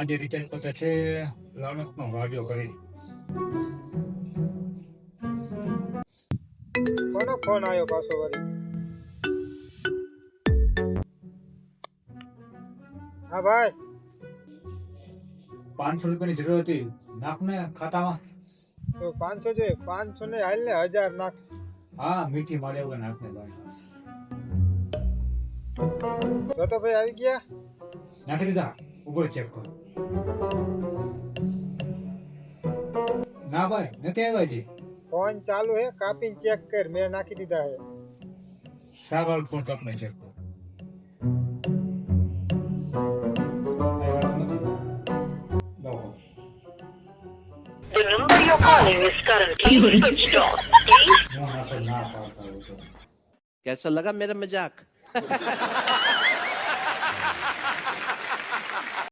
જે રિચાર્જ કરતા છે લાલચનો વાગ્યો કરી. કોનો ફોન આવ્યો પાછો વળી? હા ભાઈ, 500 રૂપિયાની જરૂર હતી, નાખને ખાતામાં. તો 500 જોઈએ. 500 ને હાલ ને 1000 નાખ. હા, મીઠી મારે વગર નાખને ભાઈ. જો તો ભાઈ આવી ગયા. નાખી દીધા, ઉપર ચેક કર. ના ભાઈ, નથી આવ્યા હજી. ફોન ચાલુ હે, કાપીને ચેક કર. મેં નાખી દીધા હે. સારો ફોન કાપને ચેક કર. The number you're calling is currently switched off. Please. ના પાડતા હોય તો. कैसा लगा मेरा मजाक?